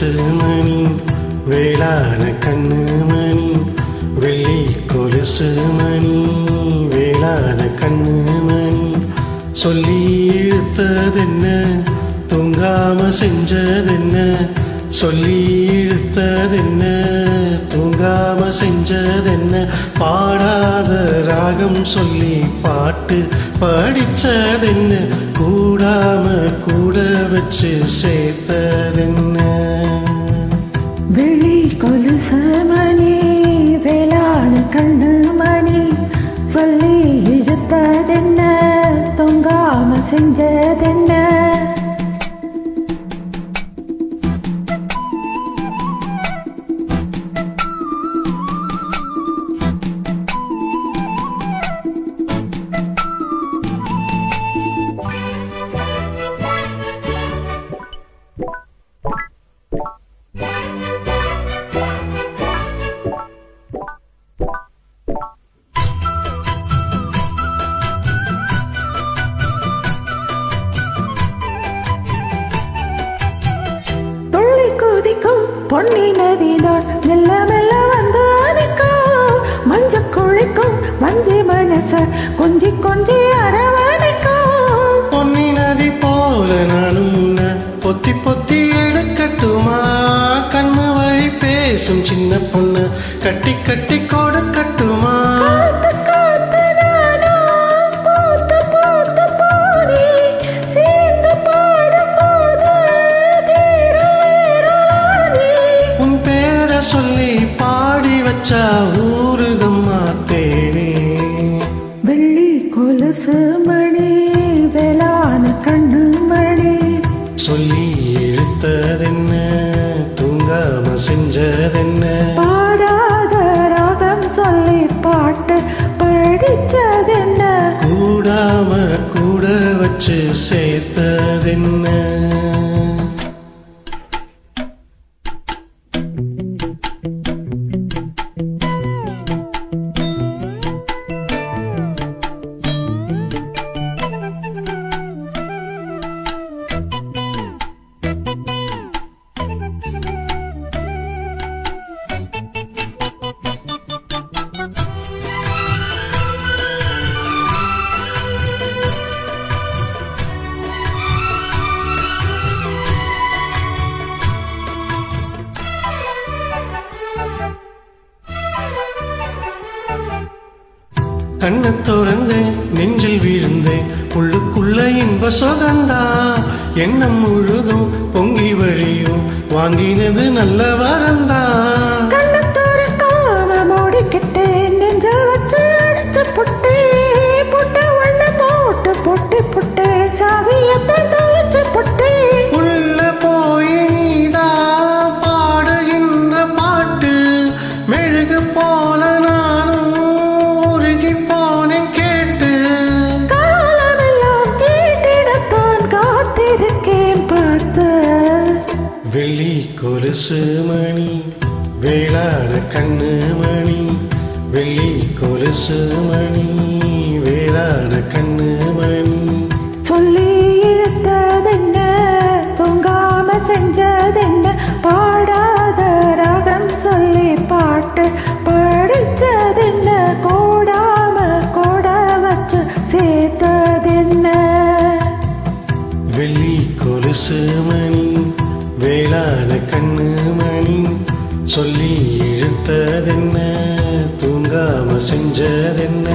கொலுசு மணி வேளான கண்ணு மணி வெள்ளி கொலுசு மணி வேளான கண்ணு மணி சொல்லி இழுத்ததென்ன தூங்காம செஞ்சதென்ன சொல்லி இழுத்ததென்ன தூங்காம செஞ்சதென்ன பாடாத ராகம் சொல்லி பாட்டு படிச்சதென்ன கூடாம கூட வச்சு சேர்த்ததென்ன வெள்ளி கொலுசு மணி வேளாண் கண்ணு மணி சொல்லி இழுத்ததென்ன தொங்காம செஞ்சதென்ன பொன்னி நதிதான் மெல்ல மெல்ல வந்து அணைக்கும் மஞ்ச குழிக்கும் மஞ்சி மனச கொஞ்சி கொஞ்சி அரவணைக்கும் பொன்னி நதி போல நானும் பொத்தி பொத்தி எடுக்கட்டுமா கண்ணு வழி பேசும் சின்ன பொண்ணு கட்டி கட்டி கொடுக்கட்டுமா சொல்லி பாடி வச்சா ஊருதம்மா தேடி வெள்ளி கொலுசு மணி வேளாண் கண்ணு மணி சொல்லி இழுத்ததென்ன தூங்காம செஞ்சதென்ன பாடாத ராகம் சொல்லி பாட்டு படிச்சதென்ன கூடாம கூட வச்சு சேர்த்ததென்ன கண்ணை திறந்தேன் நெஞ்சில் வீழ்ந்தேன் உள்ளுக்குள்ள இன்ப சுகந்தா எண்ணம் முழுதும் பொங்கி வழியும் வாங்கினது நல்ல வரந்தா கண்ணை திறக்காம மூடிக்கிட்டேன் நெஞ்ச வச்சு அடிச்சு புட்டே புட்ட உள்ள போட்டு பொட்டி புட்டே சாவியத்தை தொலைச்சு புட்டே உள்ள போய் நீதான் பாடுகின்ற பாட்டு மெழுகு போல நானும் உருகி போனேன் கேட்டு காலமெல்லாம் கேட்டிடத்தான் காத்திருக்கேன் பார்த்து வெள்ளி கொலுசு மணி வேளான கண்ணு மணி வெள்ளி கொலுசு மணி வேளான கண்ணு மணி சொல்லி இழுத்ததென்ன தொங்காம செஞ்சதென்ன பாடாத ராகம் சொல்லி பாட்டு படிச்சதென்ன கூடாம கூட வச்சு சேர்த்ததென்ன வெள்ளி கொலுசு மணி வேளான கண்ணு மணி சொல்லி இழுத்ததென்ன தூங்காம செஞ்சதென்ன